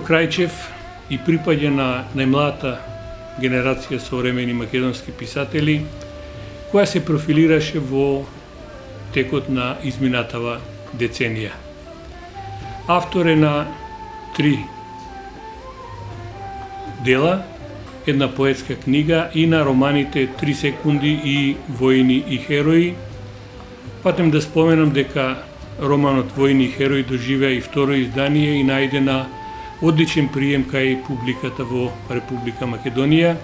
Крајчев и припаѓа на најмладата генерација современи македонски писатели, која се профилираше во текот на изминатава деценија. Автор е на 3 дела, една поетска книга и на романите 3 секунди и Војни и херои. Патем да споменам дека романот Војни и херои доживеа и второ издание и најде на одличен прием кај публиката во Република Македонија,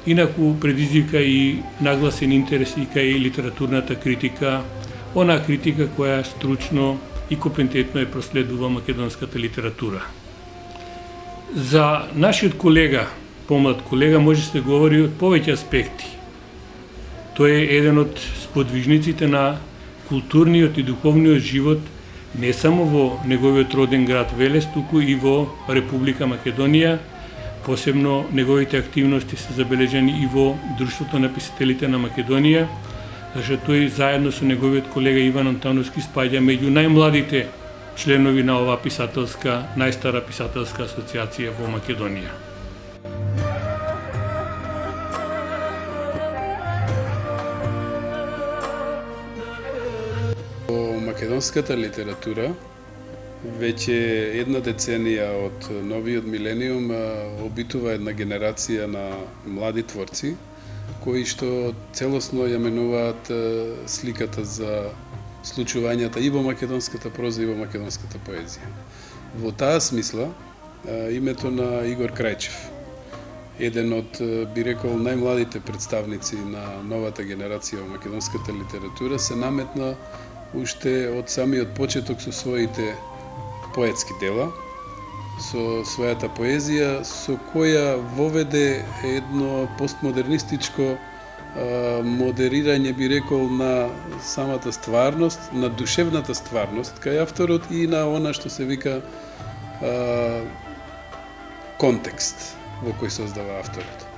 инаку предизвика и нагласен интерес и кај литературната критика, онаа критика која стручно и компетентно е проследува македонската литература. За нашиот колега, помлад колега, може да се говори од повеќе аспекти. Тој е еден од сподвижниците на културниот и духовниот живот не само во неговиот роден град Велес, туку и во Република Македонија. Посебно неговите активности се забележани и во Друштвото на писателите на Македонија, зашто тој заедно со неговиот колега Иван Антоновски спаѓа меѓу најмладите членови на оваа писателска, најстара писателска асоциација во Македонија. Македонската литература веќе една деценија од новиот милениум обитува една генерација на млади творци кои што целосно ја менуваат сликата за случувањата и во македонската проза и во македонската поезија. Во таа смисла името на Игор Крајчев, еден од, би рекол, најмладите представници на новата генерација во македонската литература, се наметна уште од самиот почеток со своите поетски дела, со својата поезија, со која воведе едно постмодернистичко модерирање, би рекол, на самата стварност, на душевната стварност кај авторот и на она што се вика контекст во кој создава авторот.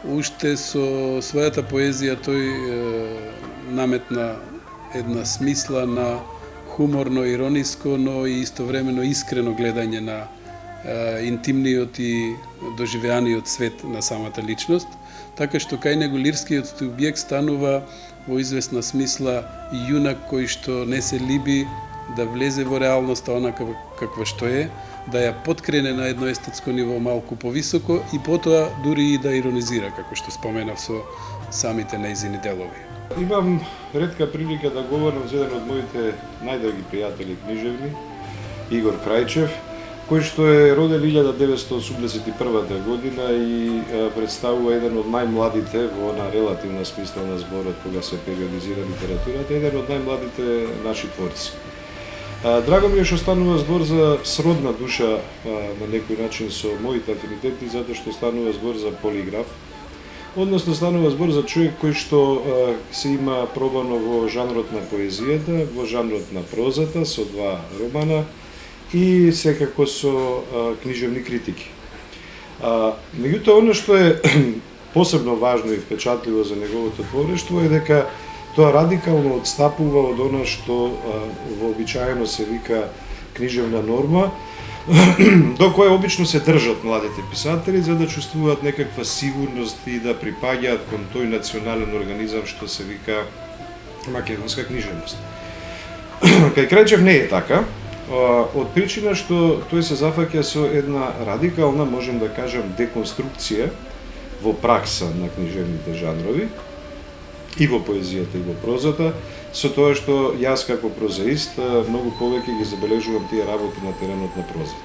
Уште со својата поезија тој наметна една смисла на хуморно, ирониско, но и истовремено искрено гледање на интимниот и доживеаниот свет на самата личност, така што кај него лирскиот субјект станува во известна смисла јунак кој што не се либи да влезе во реалноста онака каква што е, да ја подкрене на едно естетско ниво малку повисоко и потоа дури и да иронизира, како што споменав со самите нејзини делови. Имам ретка прилика да говорам за еден од моите најдраги пријатели книжевни, Игор Крајчев, кој што е роден 1981 година и представува еден од најмладите во она релативна смисла на зборот кога се периодизира литературата, еден од најмладите наши творци. Драго ми е што станува збор за сродна душа на некој начин со моите афинитети, затоа што станува збор за полиграф, односно станува збор за човек кој што се има пробано во жанрот на поезијата, во жанрот на прозата, со 2 романа и секако со книжевни критики. Меѓутоа, оно што е посебно важно и впечатливо за неговото творештво е дека тоа радикално отстапува од она што вообичаено се вика книжевна норма, до која обично се држат младите писатели за да чувствуваат некаква сигурност и да припаѓаат кон тој национален организам што се вика македонска книжевност. Кај Крајчев не е така, од причина што тој се зафаќа со една радикална, можем да кажем, деконструкција во пракса на книжевните жанрови, и во поезијата и во прозата, со тоа што јас како прозаист многу повеќе ги забележувам тие работи на теренот на прозата.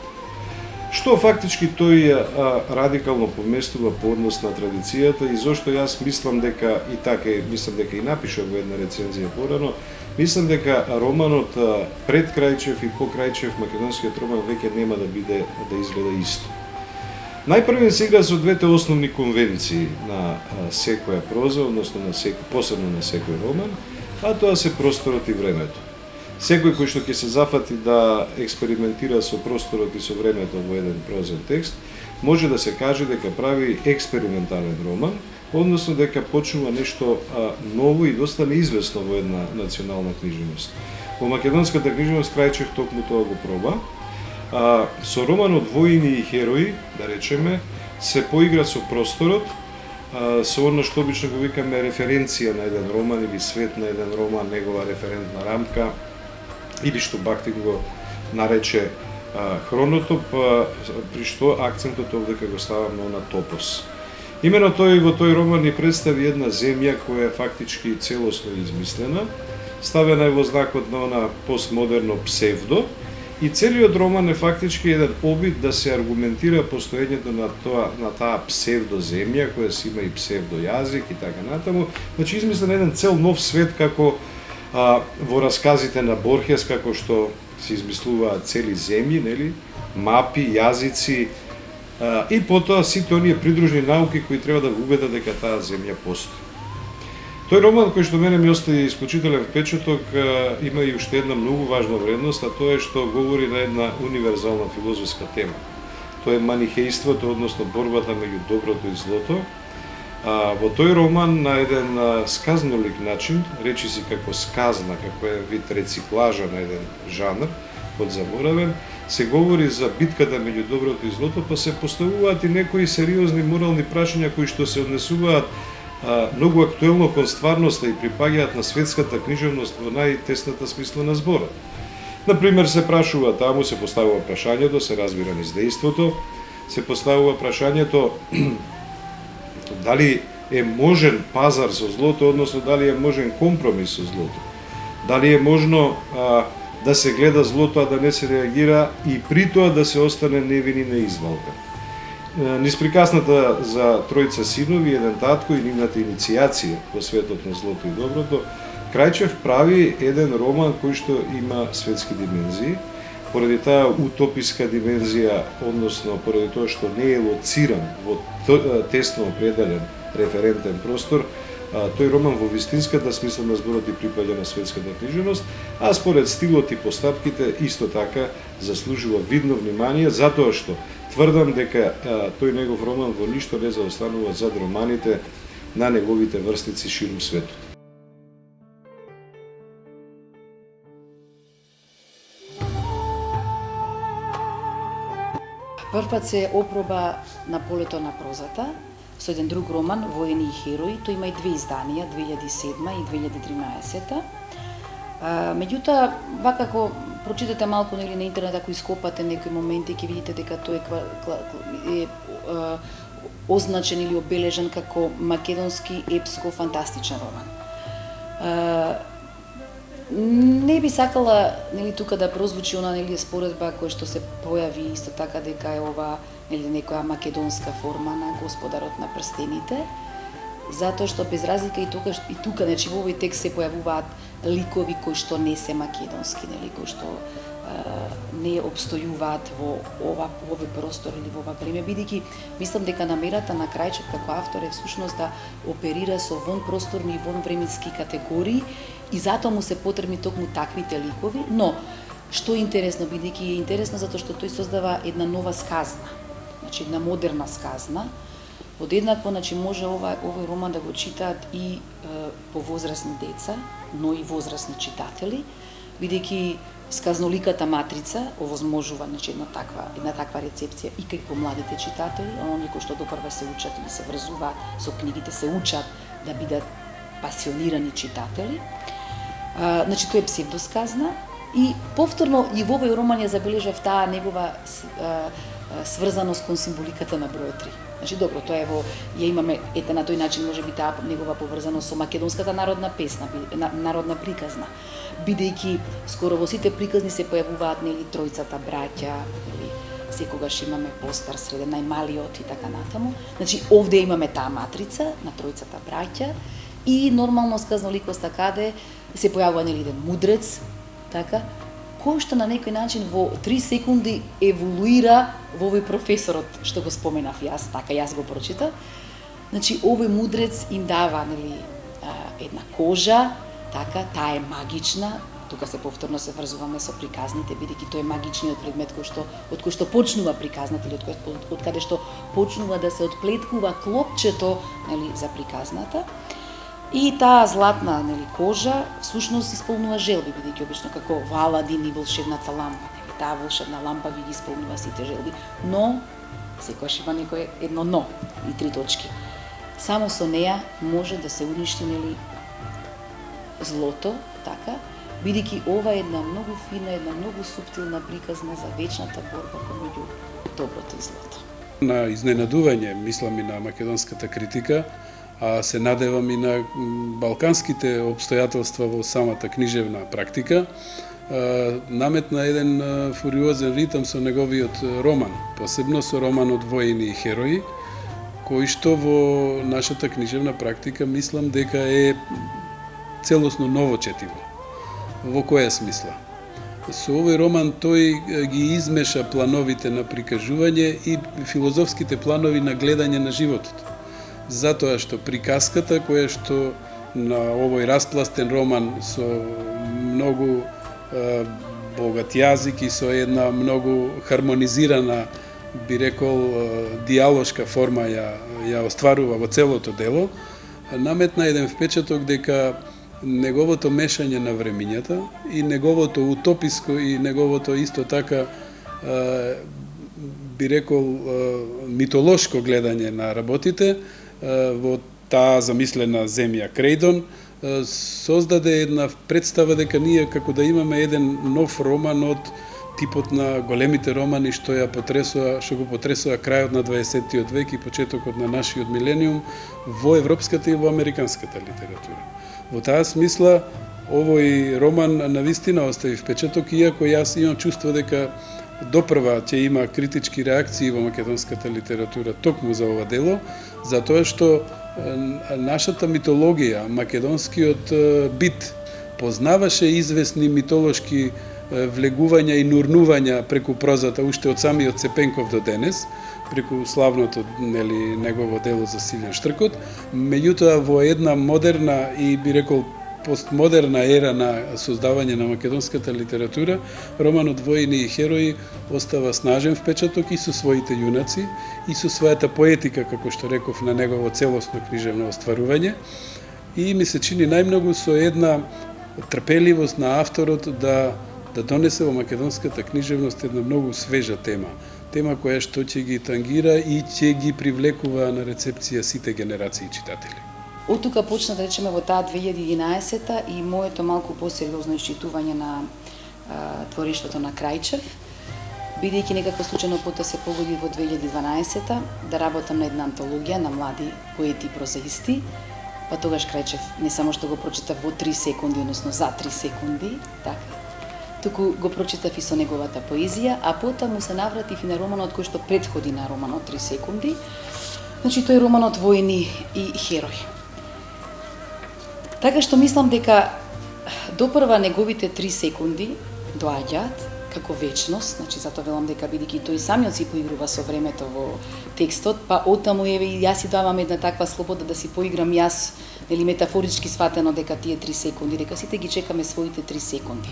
Што фактички тој радикално поместува по однос на традицијата и зошто јас мислам дека и така мислам дека и напишав во една рецензија порано, мислам дека романот пред Крајчев и по Крајчев, македонскиот роман веќе нема да биде да изгледа исто. Најпрвен се игра со двете основни конвенции на секоја проза, односно посебно на секој роман, а тоа се просторот и времето. Секој кој што ќе се зафати да експериментира со просторот и со времето во еден прозен текст, може да се каже дека прави експериментален роман, односно дека почнува нешто ново и доста неизвестно во една национална книжевност. Во македонската книжевност Крајчев токму тоа го проба, Со романот Воини и херои, да речеме, се поигра со просторот, со оно што обично го викаме референција на еден роман или свет на еден роман, негова референтна рамка, или што Бахтин го нарече хронотоп, при што акцентот овдека го ставам на она топос. Имено тој во тој роман ни представи една земја која е фактички целосно измислена, ставена е во знакот на она постмодерно псевдо, и целиот роман е фактички еден обид да се аргументира постоењето на таа псевдо земја, која си има и псевдо јазик и така натаму. Значи измислен еден цел нов свет како во расказите на Борхес, како што се измислуваат цели земји, нели, мапи, јазици, и потоа сите оние придружни науки кои треба да го убедат дека таа земја постои. Тој роман кој што мене ми остави исклучителен впечаток има и уште една многу важна вредност, а тоа е што говори на една универзална филозофска тема. Тоа е манихејството, односно борбата меѓу доброто и злото. Во тој роман на еден сказнолик начин, речиси како сказна, како е вид рециклажа на еден жанр, подзаборавен, се говори за битката меѓу доброто и злото, па се поставуваат и некои сериозни морални прашања кои што се однесуваат многу актуелно кон стварноста и припаѓаат на светската книжевност во најтесната смисла на зборот. Например, се прашува, таму се поставува прашањето, се разбира низ дејството, се поставува прашањето дали е можен пазар со злото, односно дали е можен компромис со злото. Дали е можно да се гледа злото, а да не се реагира и при тоа да се остане невин и неизвалкан. Низ приказната за тројца синови, еден татко и нивната иницијација во светот на злото и доброто, Крајчев прави еден роман кој што има светски димензии, поради таа утописка димензија, односно поради тоа што не е лоциран во тесно определен референтен простор, тој роман во вистинската смисла на зборот и припаѓа на светската книжевност, а според стилот и постапките исто така заслужува видно внимание, затоа што тврдам дека тој негов роман во ништо не заостанува зад романите на неговите врсници ширум светот. Првпат се опроба на полето на прозата со еден друг роман, Воини и херои. Тој има и две изданија, 2007 и 2013. Меѓутоа, вака ако прочитате малку нели на интернет, ако ископате некои моменти, ќе видите дека тој е означен или обележен како македонски епско-фантастичен роман. Не би сакала нели тука да прозвучи она нели споредба која што се појави исто така дека е ова нели некоја македонска форма на Господарот на прстените, затоа што без разлика и тука значи во овој текст се појавуваат ликови кои што не се македонски, нели кои што не обстојуваат во овој простор или во ова време, бидејќи мислам дека намерата на Крајчев како автор е всушност да оперира со вонпросторни и вонвременски категории и затоа му се потребни токму таквите ликови, но што е интересно, бидејќи е интересно затоа што тој создава една нова сказна, значи една модерна сказна. Подеднакво, значи може овој роман да го читаат и повозрасни деца, но и возрасни читатели, бидејќи сказноликата матрица овозможува значи една таква рецепција и кај помладите читатели, оние кои што допрва се учат или се врзуваат со книгите, се учат да бидат пасионирани читатели. Значи тоа е псевдосказна и повторно и во овој роман ја забележав таа негова сврзаност кон символиката на број 3. Значи добро, тоа е ја имаме ете на тој начин можеби таа негова поврзаност со македонската народна песна, народна приказна, бидејќи скоро во сите приказни се појавуваат нели тројцата браќа, нели секогаш имаме постар, среден, најмалиот и така натаму. Значи овде имаме таа матрица на тројцата браќа и нормално сказноликоста каде се појавува нели еден мудрец, така, кој што на некој начин во 3 секунди еволуира во овој професорот што го споменав јас, така јас го прочитав. Значи овој мудрец им дава нели една кожа, така, таа е магична. Тука се повторно се врзуваме со приказните, бидејќи тој е магичниот предмет од кој што почнува приказната или од каде што почнува да се отплеткува клопчето нели за приказната. И таа златна нели кожа всушност исполнува желби, бидејќи обично како во Аладин и волшебната лампа, нели. таа волшебна лампа ви ги исполнува сите желби, но секогаш има некое едно но и 3 точки. Само со неа може да се уништи нели злото, така, бидејќи ова е една многу фина, една многу суптилна приказна за вечната борба помеѓу доброто и злото. На изненадување, мислам и на македонската критика, а се надевам и на балканските обстојателства во самата книжевна практика, наметна еден фуриозен ритам со неговиот роман, посебно со романот Воини и херои, кој што во нашата книжевна практика мислам дека е целосно ново четиво. Во која смисла? Со овој роман тој ги измеша плановите на прикажување и филозофските планови на гледање на животот. Затоа што приказката која што на овој распластен роман со многу богат јазик и со една многу хармонизирана, би рекол, диалошка форма ја остварува во целото дело, наметна еден впечаток дека неговото мешање на времињата и неговото утописко и неговото исто така би рекол митолошко гледање на работите во таа замислена земја Крейдон создаде една представа дека ние како да имаме еден нов роман од типот на големите романи што го потресува крајот на 20-тиот век и почетокот на нашиот милениум во европската и во американската литература. Во таа смисла, овој роман навистина остави впечаток, иако јас имам чувство дека допрва ќе има критички реакции во македонската литература токму за ова дело, затоа што нашата митологија, македонскиот бит, познаваше известни митолошки влегувања и нурнувања преку прозата уште од самиот Цепенков до денес, преку славното негово дело за Силен штркот, меѓутоа во една модерна и би рекол постмодерна ера на создавање на македонската литература, романот Воини и херои остава снажен впечаток и со своите јунаци и со својата поетика, како што реков, на негово целосно книжевно остварување. И ми се чини најмногу со една трпеливост на авторот да донесе во македонската книжевност една многу свежа тема која што ќе ги тангира и ќе ги привлекува на рецепција сите генерации читатели. Од тука почна, да речеме, во таа 2011 и моето малку посериозно исчитување на творештвото на Крајчев, бидејќи некако случајно пота се погоди во 2012 да работам на една антологија на млади поети и прозаисти, па тогаш Крајчев не само што го прочитав во 3 секунди, односно за 3 секунди, така, туку го прочитав и со неговата поезија, а потоа му се навратив и на романот кој што претходи на романот 3 секунди, значи тој романот Воини и херои. Така што мислам дека допрва неговите 3 секунди доаѓаат како вечност, значи затоа велам дека бидејќи тој самиот си поигрува со времето во текстот, па оттаму еве и јас си давам една таква слобода да си поиграм јас, нели метафорички сватено дека тие 3 секунди, дека сите ги чекаме своите 3 секунди.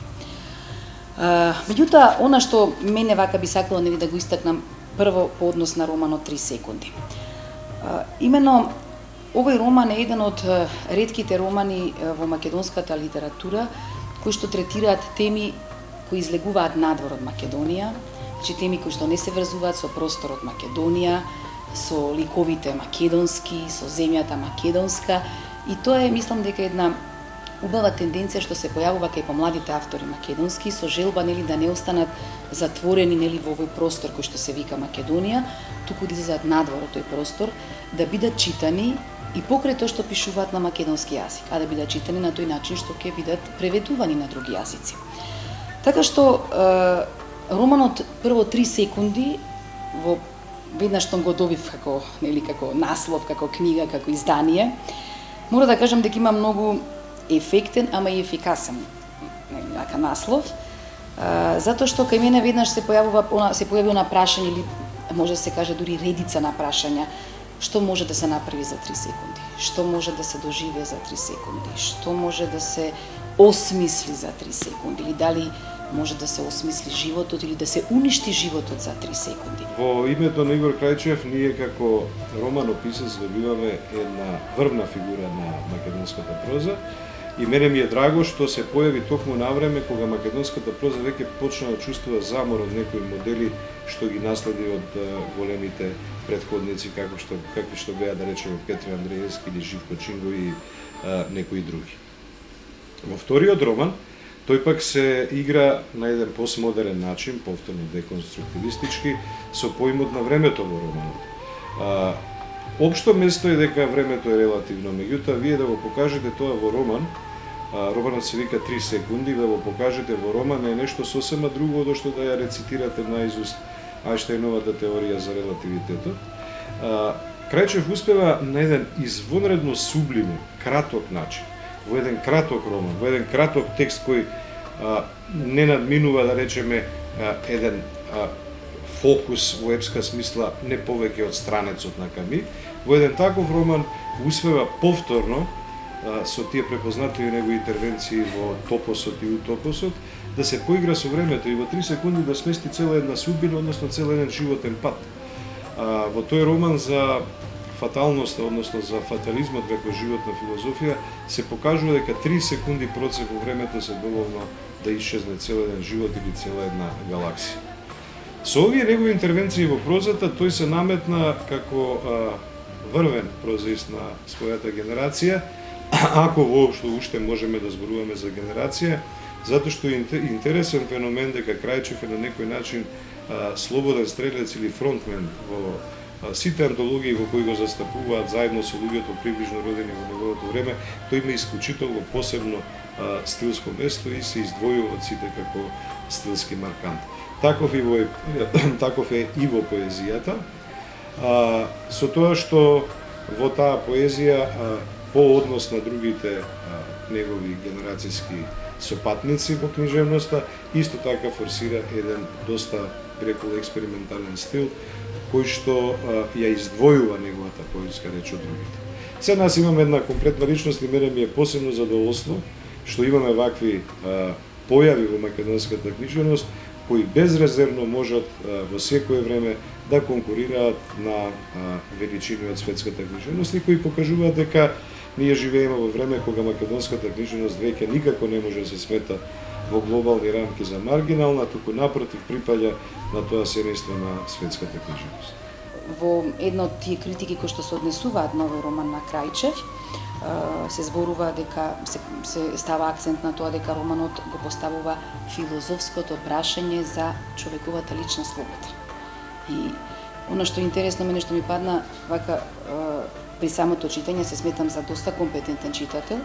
Меѓутоа, она што мене вака би сакала нели да го истакнам прво по однос на романот 3 секунди. Имено овој роман е еден од ретките романи во македонската литература кои што третираат теми кои излегуваат надвор од Македонија, значи теми кои што не се врзуваат со просторот Македонија, со ликовите македонски, со земјата македонска, и тоа е, мислам дека една убава тенденција што се појавува кај помладите автори македонски со желба нели да не останат затворени нели во овој простор кој што се вика Македонија, туку да излезат надвор од тој простор, да бидат читани и покрај тоа што пишуваат на македонски јазик, а да бидат читани на тој начин што ќе бидат преведувани на други јазици. Така што романот прво 3 секунди во веднаш што го добив како наслов, како книга, како издание, мора да кажам дека има многу ефектен, ама и ефикасен наслов, затоа што кај мене веднаш се појави на прашање, или може да се каже дури редица на прашања, што може да се направи за 3 секунди, што може да се доживее за 3 секунди, што може да се осмисли за 3 секунди, или дали може да се осмисли животот или да се уништи животот за 3 секунди. Во името на Игор Крајчев, ние како романописец добиваме една врвна фигура на македонската проза И мене ми е драго што се појави токму на време кога македонската проза веќе почна да чувствува замор од некои модели што ги наследи од големите претходници какви што беа, да речеме, Петри Андреевски или Живко Чинго и некои други. Во вториот роман тој пак се игра на еден постмодерен начин, повторно деконструктивистички, со поимот на времето во романот. Општо место е дека времето е релативно, меѓутоа вие да го покажете тоа во роман, романот се вика 3 секунди, да го покажете во роман е нешто сосема друго од што да ја рецитирате наизуст Ајнштајновата теорија за релативитетот. Крајчев успева на еден извонредно сублимен, краток начин, во еден краток роман, во еден краток текст кој не надминува, да речеме, еден фокус во епска смисла не повеќе од странецот на Ками, во еден таков роман успева повторно со тие препознатливи негови интервенции во топосот и утопосот да се поигра со времето и во 3 секунди да смести цела една судбина, односно цел еден животен пат. Во тој роман за фаталноста, односно за фатализмот како животна филозофија, се покажува дека 3 секунди процеп во времето се доволно да исчезне цел еден живот или цела една галаксија. Со овие негови интервенции во прозата, тој се наметна како врвен прозаист на својата генерација, ако воопшто уште можеме да зборуваме за генерација, затоа што е интересен феномен дека Крајчев е на некој начин слободен стрелец или фронтмен во сите антологии во кои го застапуваат заедно со луѓето приближно родени во неговото време, тој има исклучително посебно стилско место и се издвојува од сите како стилски маркант. Таков е и во поезијата, со тоа што во таа поезија по однос на другите негови генерацијски сопатници во книжевноста, исто така форсира еден доста, рекол, експериментален стил, кој што ја издвојува неговата поетска реч од другите. Се нас имаме една комплетна личност и мене ми е посебно задоволство што имаме вакви појави во македонската книжевност, кои безрезервно можат во секое време да конкурираат на величини од светската книжевност и кои покажуваат дека ние живееме во време кога македонската книжевност веќе никако не може да се смета во глобални рамки за маргинална, туку напротив припаѓа на тоа семејство на светската книжевност. Во една од тие критики кои што се однесуваат на овој роман на Крајчев, се зборува дека се става акцент на тоа дека романот го поставува филозофското прашање за човековата лична слобода. И она што е интересно, мене што ми падна вака при самото читање, се сметам за доста компетентен читател,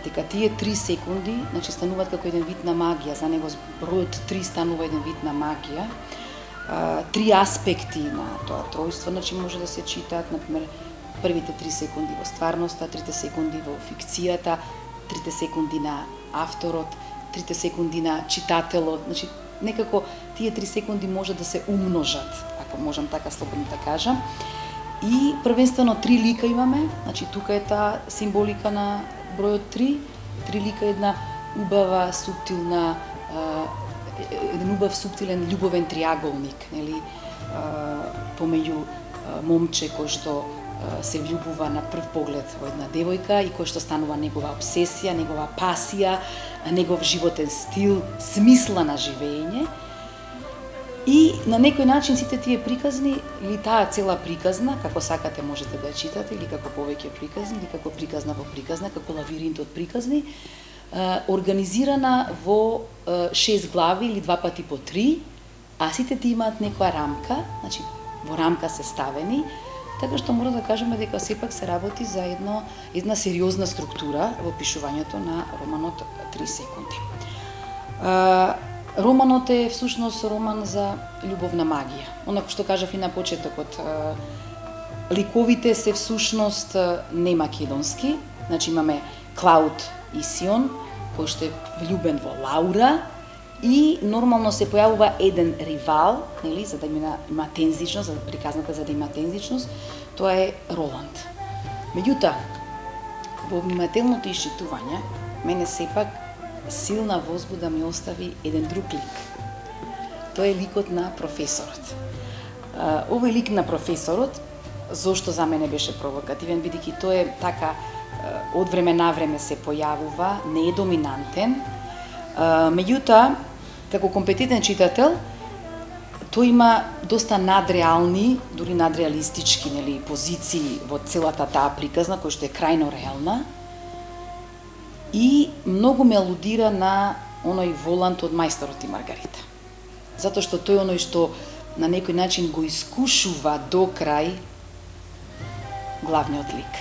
дека тие 3 секунди, значи стануваат како еден вид на магија, за него бројот 3 станува еден вид на магија. 3 аспекти на тоа тројство, значи може да се читаат, например, првите 3 секунди во стварноста, 3 секунди во фикцијата, 3 секунди на авторот, 3 секунди на читателот, значи некако тие 3 секунди може да се умножат, ако можам така слободно да кажам. И првенствено 3 лика имаме, значи тука е таа символика на бројот 3, 3 лика една убава, суптилна, еден убав суптилен љубовен триаголник, нели, помеѓу момче кој што се влюбува на прв поглед во една девојка и кој што станува негова обсесија, негова пасија, негов животен стил, смисла на живење. И на некој начин сите тие приказни, или таа цела приказна, како сакате можете да ја читате, или како повеќе приказни, или како приказна во приказна, како лавиринт од приказни, организирана во 6 глави или 2 пати по 3, а сите ти имаат некоја рамка, значи во рамка се ставени, така што мора да кажеме дека сепак се работи за една сериозна структура во пишувањето на романот 3 секунди. Романот е всушност роман за љубовна магија. Онако што кажав и на почетокот, ликовите се всушност не македонски, значи имаме Клауд и Сион, кој што е влюбен во Лаура, и нормално се појавува еден ривал, нели, за да има тензичност, за приказната за да има тензичност, тоа е Роланд. Меѓутоа, во внимателното исчитување, мене сепак силна возбуда ми остави еден друг лик. Тоа е ликот на професорот. Овој лик на професорот, зошто за мене беше провокативен, бидејќи тој е така од време на време се појавува, не е доминантен. Меѓутоа, како компетентен читател, тој има доста надреални, дури надреалистички, нели, позиции во целата таа приказна, која што е крајно реална и многу ме алудира на оној волант од Мајсторот и Маргарита. Затоа што тој оној што на некој начин го искушува до крај главниот лик.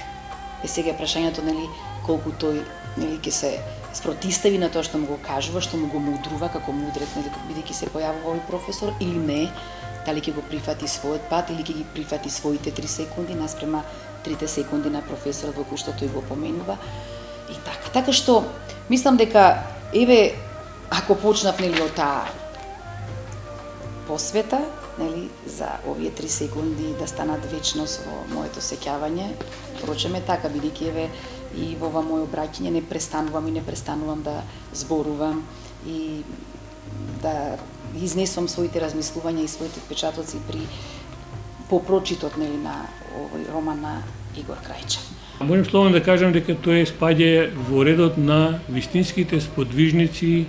Сега прашањето, нели, колку тој, нели, ќе се спротистави на тоа што му го кажува, што му го мудрува како мудрец, нели, бидејќи се појавува овој професор, или не, дали ќе го прифати својот пат или ќе ги прифати своите 3 секунди наспрема 3 секунди на професорот во кој што тој го поменува и така. Така што мислам дека еве ако почнав, нели, од таа посвета, нели, за овие 3 секунди да станат вечност во моето сеќавање, впрочем е така, бидејќи еве и во ова моје обраќање не престанувам да зборувам и да изнесувам своите размислувања и своите впечатоци по прочитот, нели, на овој роман на Игор Крајчев. Можем словно да кажам дека тој спаѓа во редот на вистинските сподвижници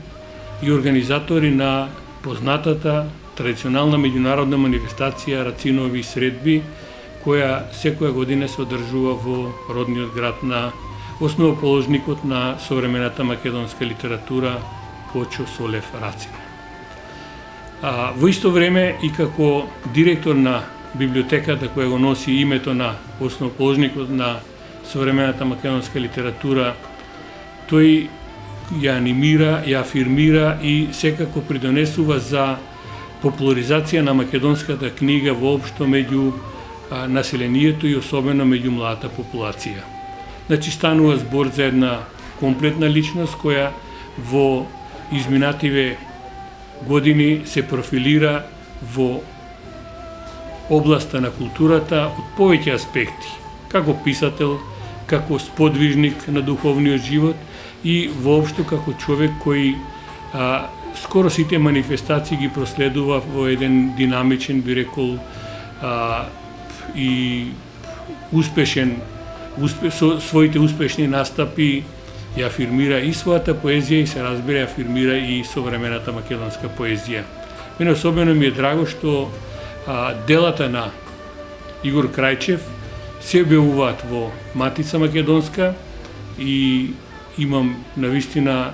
и организатори на познатата традиционална меѓународна манифестација Рацинови средби, која секоја година се одржува во родниот град на основоположникот на современата македонска литература Кочо Солев Рацин. Во исто време и како директор на библиотеката која го носи името на основоположникот на современата македонска литература, тој ја анимира, ја афирмира и секако придонесува за популаризација на македонската книга воопшто меѓу населението и особено меѓу младата популација. Значи станува збор за една комплетна личност која во изминативе години се профилира во областа на културата од повеќе аспекти, како писател, како сподвижник на духовниот живот и воопшто како човек кој скоро сите манифестации ги проследува во еден динамичен, би рекол, и успешен, со своите успешни настапи ја афирмира и својата поезија и се разбира афирмира и современата македонска поезија. Мене особено ми е драго што делата на Игор Крајчев се објавуваат во Матица Македонска и имам навистина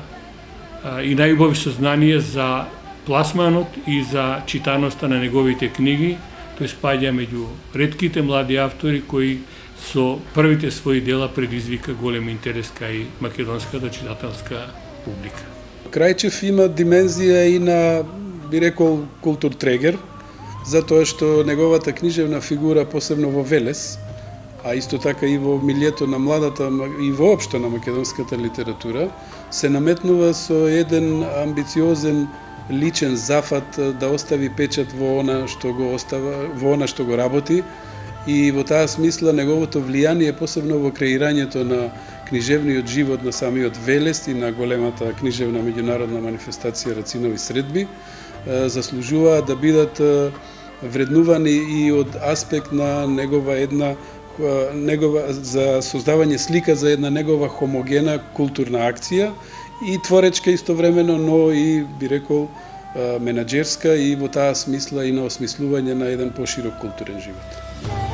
и најубави сознание за пласманот и за читаноста на неговите книги. Тој спаѓа меѓу ретките млади автори кои со првите своји дела предизвика голем интерес кај македонската читателска публика. Крајчев има димензија и на, би рекол, културтрегер, затоа што неговата книжевна фигура, посебно во Велес, а исто така и во милието на младата и воопшто на македонската литература, се наметнува со еден амбициозен личен зафат да остави печат во она што го работи и во таа смисла неговото влијание, посебно во креирањето на книжевниот живот на самиот Велес и на големата книжевна меѓународна манифестација Рацинови средби, заслужуваат да бидат вреднувани и од аспект на негова за создавање слика за една негова хомогена културна акција и творечка истовремено, но и, би рекол, менаџерска и во таа смисла и на осмислување на еден поширок културен живот.